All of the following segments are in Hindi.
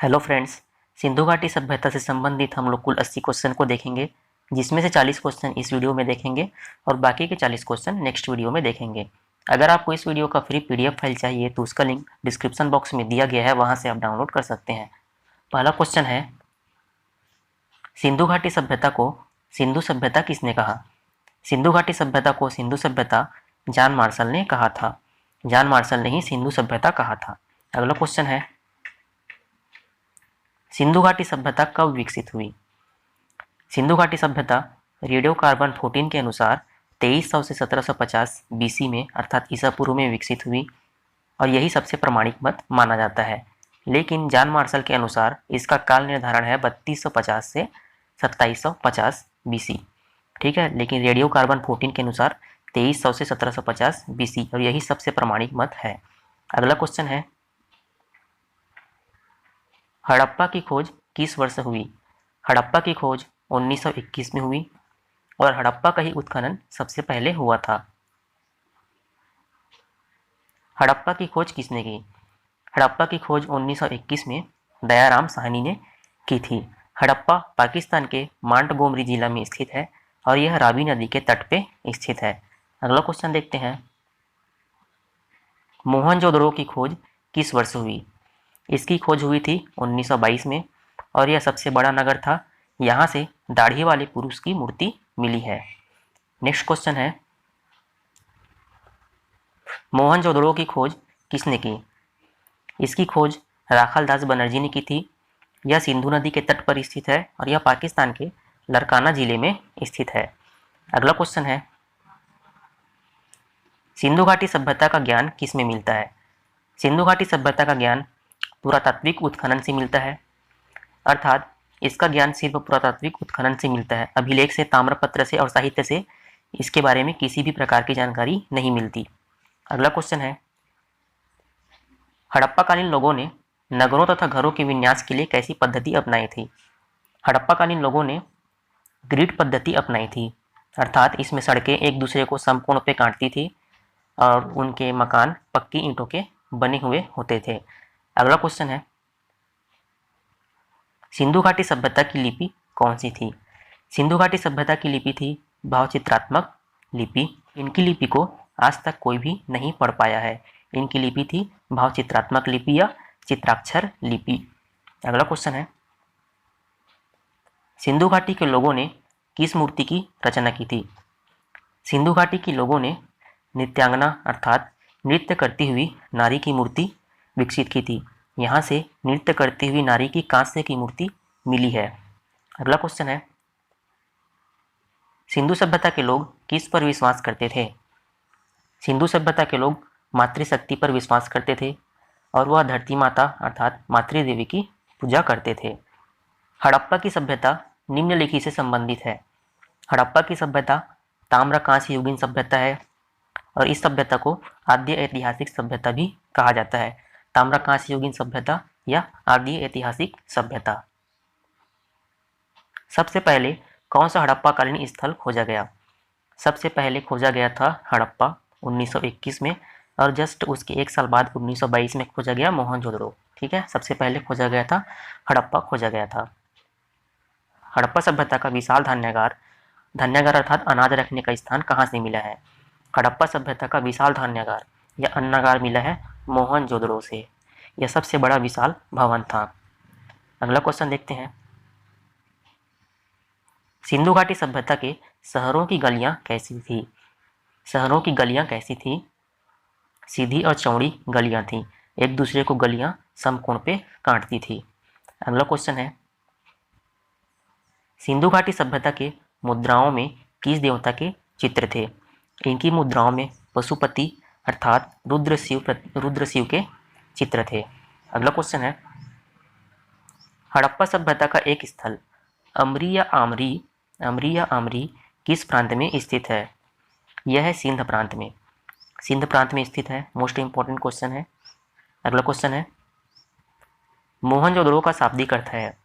Hello friends. सिंधु घाटी सभ्यता से संबंधित हम लोग कुल 80 क्वेश्चन को देखेंगे, जिसमें से 40 क्वेश्चन इस वीडियो में देखेंगे और बाकी के 40 क्वेश्चन नेक्स्ट वीडियो में देखेंगे। अगर आपको इस वीडियो का फ्री पीडीएफ फाइल चाहिए तो उसका लिंक डिस्क्रिप्शन बॉक्स में दिया गया है, वहां से आप डाउनलोड कर सकते हैं। पहला क्वेश्चन है, सिंधु घाटी सभ्यता को सिंधु सभ्यता किसने कहा? सिंधु घाटी सभ्यता को सिंधु सभ्यता जॉन मार्शल ने कहा था। जॉन मार्शल ने ही सिंधु सभ्यता कहा था। अगला क्वेश्चन है, सिंधु घाटी सभ्यता कब विकसित हुई? सिंधु घाटी सभ्यता रेडियो कार्बन 14 के अनुसार 2300 से 1750 बीसी में अर्थात ईसा पूर्व में विकसित हुई और यही सबसे प्रमाणिक मत माना जाता है। लेकिन जॉन मार्शल के अनुसार इसका काल निर्धारण है 3250 से 2750 बीसी। ठीक है, लेकिन रेडियो कार्बन 14 के अनुसार 2300 से 1750 बीसी और यही सबसे प्रमाणिक मत है। अगला क्वेश्चन है, हड़प्पा की खोज किस वर्ष हुई? हड़प्पा की खोज 1921 में हुई और हड़प्पा का ही उत्खनन सबसे पहले हुआ था। हड़प्पा की खोज किसने की? हड़प्पा की खोज 1921 में दयाराम साहनी ने की थी। हड़प्पा पाकिस्तान के मांटगोमरी जिला में स्थित है और यह रावी नदी के तट पे स्थित है। अगला क्वेश्चन देखते हैं, मोहनजोदड़ो की खोज किस वर्ष हुई? इसकी खोज हुई थी 1922 में और यह सबसे बड़ा नगर था। यहाँ से दाढ़ी वाले पुरुष की मूर्ति मिली है। नेक्स्ट क्वेश्चन है, मोहनजोदड़ो की खोज किसने की? इसकी खोज राखालदास बनर्जी ने की थी। यह सिंधु नदी के तट पर स्थित है और यह पाकिस्तान के लरकाना जिले में स्थित है। अगला क्वेश्चन है, सिंधु घाटी सभ्यता का ज्ञान किस में मिलता है? सिंधु घाटी सभ्यता का ज्ञान पुरातात्विक उत्खनन से मिलता है, अर्थात इसका ज्ञान सिर्फ पुरातात्विक उत्खनन से मिलता है। अभिलेख से, ताम्रपत्र से और साहित्य से इसके बारे में किसी भी प्रकार की जानकारी नहीं मिलती। अगला क्वेश्चन है, हड़प्पाकालीन लोगों ने नगरों तथा घरों के विन्यास के लिए कैसी पद्धति अपनाई थी? हड़प्पाकालीन लोगों ने ग्रिड पद्धति अपनाई थी, अर्थात इसमें सड़कें एक दूसरे को समकोण पे काटती थी और उनके मकान पक्की ईंटों के बने हुए होते थे। अगला क्वेश्चन है, सिंधु घाटी सभ्यता की लिपि कौन सी थी? सिंधु घाटी सभ्यता की लिपि थी भावचित्रात्मक लिपि। इनकी लिपि को आज तक कोई भी नहीं पढ़ पाया है। इनकी लिपि थी भावचित्रात्मक लिपि या चित्राक्षर लिपि। अगला क्वेश्चन है, सिंधु घाटी के लोगों ने किस मूर्ति की रचना की थी? सिंधु घाटी के लोगों ने नृत्यांगना अर्थात नृत्य करती हुई नारी की मूर्ति विकसित की थी। यहाँ से नृत्य करती हुई नारी की कांस्य की मूर्ति मिली है। अगला क्वेश्चन है, सिंधु सभ्यता के लोग किस पर विश्वास करते थे? सिंधु सभ्यता के लोग मातृशक्ति पर विश्वास करते थे और वह धरती माता अर्थात मातृ देवी की पूजा करते थे। हड़प्पा की सभ्यता निम्नलिखित से संबंधित है। हड़प्पा की सभ्यता ताम्र कांस्य युगीन सभ्यता है और इस सभ्यता को आद्य ऐतिहासिक सभ्यता भी कहा जाता है। ताम्र कांस्य युगीन सभ्यता या आद्य ऐतिहासिक सभ्यता। सबसे पहले कौन सा हड़प्पाकालीन स्थल खोजा गया? सबसे पहले खोजा गया था हड़प्पा 1921 में और जस्ट उसके एक साल बाद 1922 में खोजा गया मोहनजोदड़ो। ठीक है, सबसे पहले खोजा गया था हड़प्पा खोजा गया था। हड़प्पा सभ्यता का विशाल धान्यागार, धान्यागार अर्थात अनाज रखने का स्थान कहाँ से मिला है? हड़प्पा सभ्यता का विशाल धान्यागार या अन्नागार मिला है मोहनजोदड़ो से। यह सबसे बड़ा विशाल भवन था। अगला क्वेश्चन देखते हैं, सिंधु घाटी सभ्यता के शहरों की गलियां कैसी थी? शहरों की गलियां कैसी थी? सीधी और चौड़ी गलियां थी, एक दूसरे को गलियां समकोण पे काटती थी। अगला क्वेश्चन है, सिंधु घाटी सभ्यता के मुद्राओं में किस देवता के चित्र थे? इनकी मुद्राओं में पशुपति अर्थात रुद्र शिव के चित्र थे। अगला क्वेश्चन है, हड़प्पा सभ्यता का एक स्थल अमरी या आमरी किस प्रांत में स्थित है? यह है सिंध प्रांत में। सिंध प्रांत में स्थित है। मोस्ट इंपॉर्टेंट क्वेश्चन है। अगला क्वेश्चन है, मोहनजोदड़ो का शाब्दिक अर्थ है?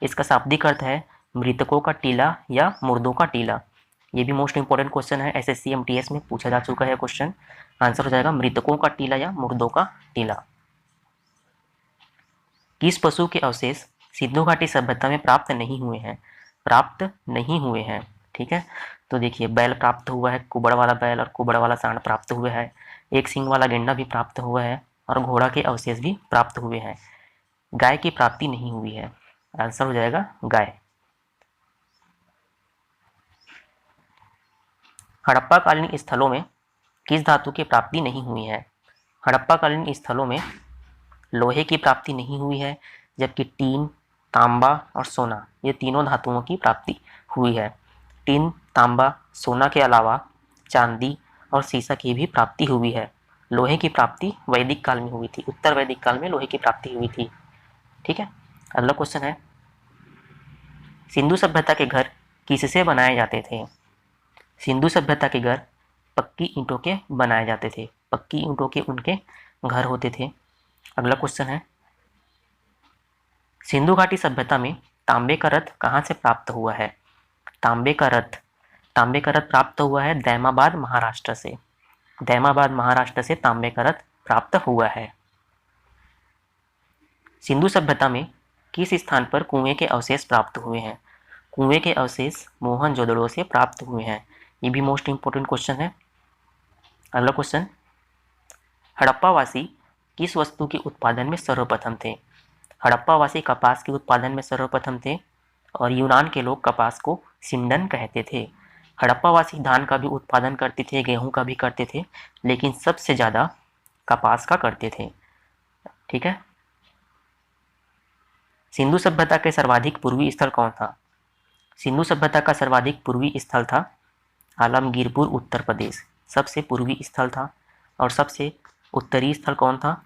इसका शाब्दिक अर्थ है मृतकों का टीला या मुर्दों का टीला। ये भी मोस्ट इंपॉर्टेंट क्वेश्चन है, एसएससी एमटीएस में पूछा जा चुका है क्वेश्चन। आंसर हो जाएगा मृतकों का टीला या मुर्दों का टीला। किस पशु के अवशेष सिंधु घाटी सभ्यता में प्राप्त नहीं हुए हैं? प्राप्त नहीं हुए हैं, ठीक है। तो देखिए, बैल प्राप्त हुआ है, कुबड़ वाला बैल और कुबड़ वाला सांड प्राप्त हुए हैं, एक सींग वाला गेंडा भी प्राप्त हुआ है और घोड़ा के अवशेष भी प्राप्त हुए हैं। गाय की प्राप्ति नहीं हुई है। आंसर हो जाएगा गाय। हड़प्पाकालीन स्थलों में किस धातु की प्राप्ति नहीं हुई है? हड़प्पाकालीन स्थलों में लोहे की प्राप्ति नहीं हुई है, जबकि टीन, तांबा और सोना, ये तीनों धातुओं की प्राप्ति हुई है। टीन, तांबा, सोना के अलावा चांदी और सीसा की भी प्राप्ति हुई है। लोहे की प्राप्ति वैदिक काल में हुई थी, उत्तर वैदिक काल में लोहे की प्राप्ति हुई थी, ठीक है। अगला क्वेश्चन है, सिंधु सभ्यता के घर किससे बनाए जाते थे? सिंधु सभ्यता के घर पक्की ईंटों के बनाए जाते थे, पक्की ईंटों के उनके घर होते थे। अगला क्वेश्चन है, सिंधु घाटी सभ्यता में तांबे का रथ कहाँ से प्राप्त हुआ है? तांबे का रथ प्राप्त हुआ है दैमाबाद महाराष्ट्र से। दैमाबाद महाराष्ट्र से तांबे का रथ प्राप्त हुआ है। सिंधु सभ्यता में किस स्थान पर कुएं के अवशेष प्राप्त हुए हैं? कुएं के अवशेष मोहनजोदड़ो से प्राप्त हुए हैं। ये भी मोस्ट इंपोर्टेंट क्वेश्चन है। अगला क्वेश्चन, हड़प्पावासी किस वस्तु के उत्पादन में सर्वप्रथम थे? हड़प्पावासी कपास के उत्पादन में सर्वप्रथम थे और यूनान के लोग कपास को सिंडन कहते थे। हड़प्पावासी धान का भी उत्पादन करते थे, गेहूं का भी करते थे, लेकिन सबसे ज़्यादा कपास का करते थे, ठीक है। सिंधु सभ्यता के सर्वाधिक पूर्वी स्थल कौन था? सिंधु सभ्यता का सर्वाधिक पूर्वी स्थल था आलमगीरपुर, उत्तर प्रदेश, सबसे पूर्वी स्थल था। और सबसे उत्तरी स्थल कौन था?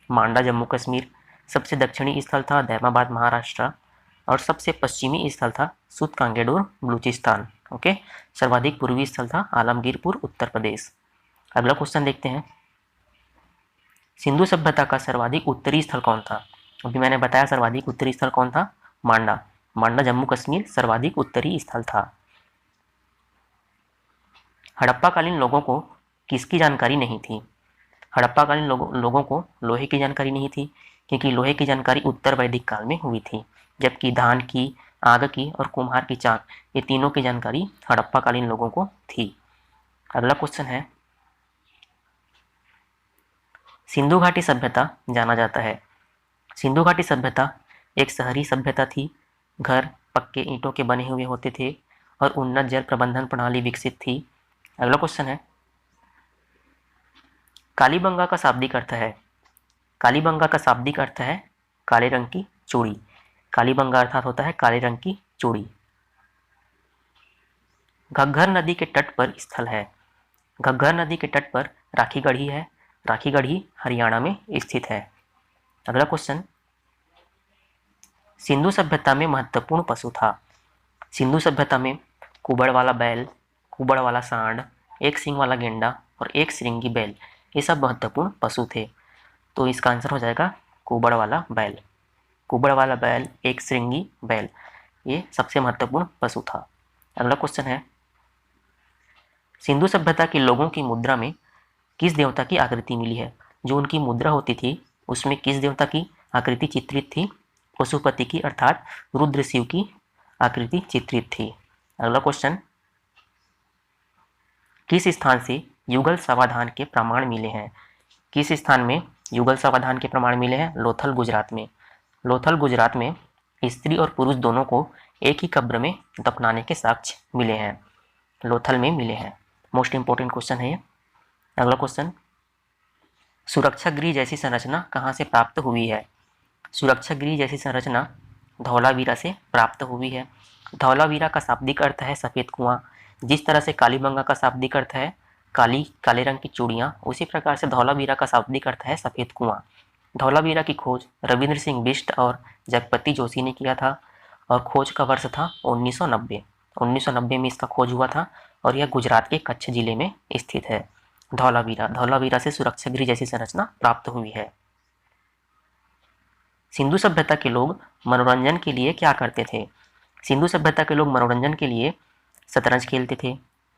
मांडा, जम्मू कश्मीर। सबसे दक्षिणी स्थल था दैमाबाद, महाराष्ट्र। और सबसे पश्चिमी स्थल था सूतकांगेडोर, बलूचिस्तान। ओके, सर्वाधिक पूर्वी स्थल था आलमगीरपुर, उत्तर प्रदेश। अगला क्वेश्चन देखते हैं, सिंधु सभ्यता का सर्वाधिक उत्तरी स्थल कौन था? अभी मैंने बताया सर्वाधिक उत्तरी स्थल कौन था, मांडा। मांडा, जम्मू कश्मीर सर्वाधिक उत्तरी स्थल था। हड़प्पाकालीन लोगों को किसकी जानकारी नहीं थी? हड़प्पाकालीन लोगों को लोहे की जानकारी नहीं थी, क्योंकि लोहे की जानकारी उत्तर वैदिक काल में हुई थी, जबकि धान की, आग की और कुम्हार की चाक, ये तीनों की जानकारी हड़प्पाकालीन लोगों को थी। अगला क्वेश्चन है, सिंधु घाटी सभ्यता जाना जाता है। सिंधु घाटी सभ्यता एक शहरी सभ्यता थी। घर पक्के ईंटों के बने हुए होते थे और उन्नत जल प्रबंधन प्रणाली विकसित थी। अगला क्वेश्चन है, कालीबंगा का शाब्दिक अर्थ है। कालीबंगा का शाब्दिक अर्थ है काले रंग की चूड़ी। कालीबंगा अर्थात होता है काले रंग की चूड़ी। घग्घर नदी के तट पर स्थल है। घग्घर नदी के तट पर राखीगढ़ी है। राखीगढ़ी हरियाणा में स्थित है। अगला क्वेश्चन, सिंधु सभ्यता में महत्वपूर्ण पशु था। सिंधु सभ्यता में कुबड़ वाला बैल, कुबड़ वाला सांड, एक सींग वाला गेंडा और एक श्रृंगी बैल, ये सब महत्वपूर्ण पशु थे। तो इसका आंसर हो जाएगा कुबड़ वाला बैल। कुबड़ वाला बैल, एक श्रृंगी बैल, ये सबसे महत्वपूर्ण पशु था। अगला क्वेश्चन है, सिंधु सभ्यता के लोगों की मुद्रा में किस देवता की आकृति मिली है? जो उनकी मुद्रा होती थी उसमें किस देवता की आकृति चित्रित थी? पशुपति की, अर्थात रुद्र शिव की आकृति चित्रित थी। अगला क्वेश्चन, किस स्थान से युगल समाधान के प्रमाण मिले हैं? किस स्थान में युगल समाधान के प्रमाण मिले हैं? लोथल, गुजरात में। लोथल, गुजरात में स्त्री और पुरुष दोनों को एक ही कब्र में दफनाने के साक्ष्य मिले हैं, लोथल में मिले हैं। मोस्ट इंपोर्टेंट क्वेश्चन है ये। अगला क्वेश्चन, सुरक्षा गृह जैसी संरचना कहाँ से प्राप्त हुई है? सुरक्षा गृह जैसी संरचना धौलावीरा से प्राप्त हुई है। धौलावीरा का शाब्दिक अर्थ है सफ़ेद कुआं। जिस तरह से कालीबंगा का शाब्दिक अर्थ है काले रंग की चूड़ियाँ, उसी प्रकार से धौलावीरा का शाब्दिक अर्थ है सफ़ेद कुआं। धौलावीरा की खोज रविंद्र सिंह बिष्ट और जगपति जोशी ने किया था और खोज का वर्ष था 1990। 1990 में इसका खोज हुआ था और यह गुजरात के कच्छ जिले में स्थित है। धौलावीरा से सुरक्षा गृह जैसी संरचना प्राप्त हुई है। सिंधु सभ्यता के लोग मनोरंजन के लिए क्या करते थे? सिंधु सभ्यता के लोग मनोरंजन के लिए शतरंज खेलते थे,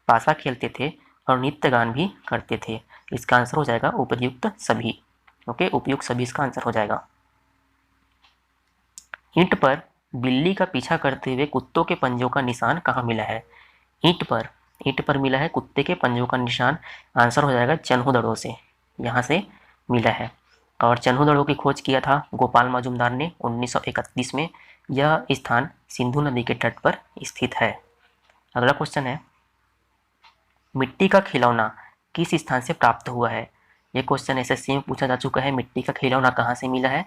पासा खेलते थे और नृत्य गान भी करते थे। इसका आंसर हो जाएगा उपयुक्त सभी। ओके, उपयुक्त सभी इसका आंसर हो जाएगा। ईंट पर बिल्ली का पीछा करते हुए कुत्तों के पंजों का निशान कहाँ मिला है? ईंट पर मिला है कुत्ते के पंजों का निशान। आंसर हो जाएगा चन्हूदड़ों से, यहाँ से मिला है। और चन्हूदड़ों की खोज किया था गोपाल मजुमदार ने 1931 में। यह स्थान सिंधु नदी के तट पर स्थित है। अगला क्वेश्चन है, मिट्टी का खिलौना किस स्थान से प्राप्त हुआ है? ये क्वेश्चन एसएससी में पूछा जा चुका है, मिट्टी का खिलौना कहाँ से मिला है?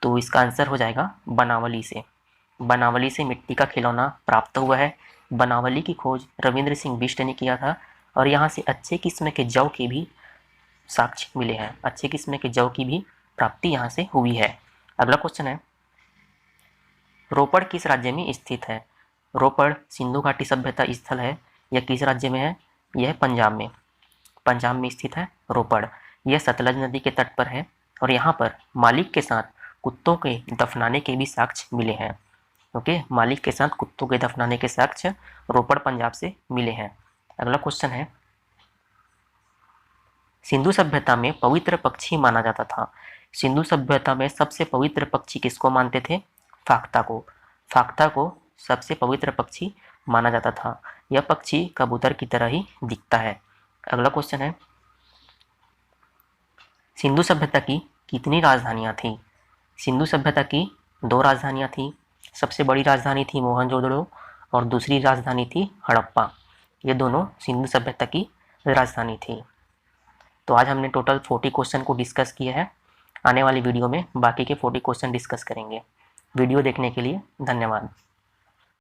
तो इसका आंसर हो जाएगा बनावली से। बनावली से मिट्टी का खिलौना प्राप्त हुआ है। बनावली की खोज रविंद्र सिंह बिष्ट ने किया था और यहाँ से अच्छे किस्म के जौ के भी साक्ष्य मिले हैं। अच्छे किस्म के जौ की भी प्राप्ति यहाँ से हुई है। अगला क्वेश्चन है, रोपड़ किस राज्य में स्थित है? रोपड़ सिंधु घाटी सभ्यता स्थल है। यह किस राज्य में है? यह पंजाब में। पंजाब में स्थित है रोपड़। यह सतलज नदी के तट पर है और यहाँ पर मालिक के साथ कुत्तों के दफनाने के भी साक्ष्य मिले हैं। ओके, मालिक के साथ कुत्तों के दफनाने के साक्ष्य रोपड़ पंजाब से मिले हैं। अगला क्वेश्चन है, सिंधु सभ्यता में पवित्र पक्षी माना जाता था। सिंधु सभ्यता में सबसे पवित्र पक्षी किसको मानते थे? फाख्ता को। फाख्ता को सबसे पवित्र पक्षी माना जाता था। यह पक्षी कबूतर की तरह ही दिखता है। अगला क्वेश्चन है, सिंधु सभ्यता की कितनी राजधानियां थी? सिंधु सभ्यता की 2 राजधानियां थी। सबसे बड़ी राजधानी थी मोहनजोदड़ो और दूसरी राजधानी थी हड़प्पा। ये दोनों सिंधु सभ्यता की राजधानी थी। तो आज हमने टोटल 40 क्वेश्चन को डिस्कस किया है। आने वाली वीडियो में बाकी के 40 क्वेश्चन डिस्कस करेंगे। वीडियो देखने के लिए धन्यवाद।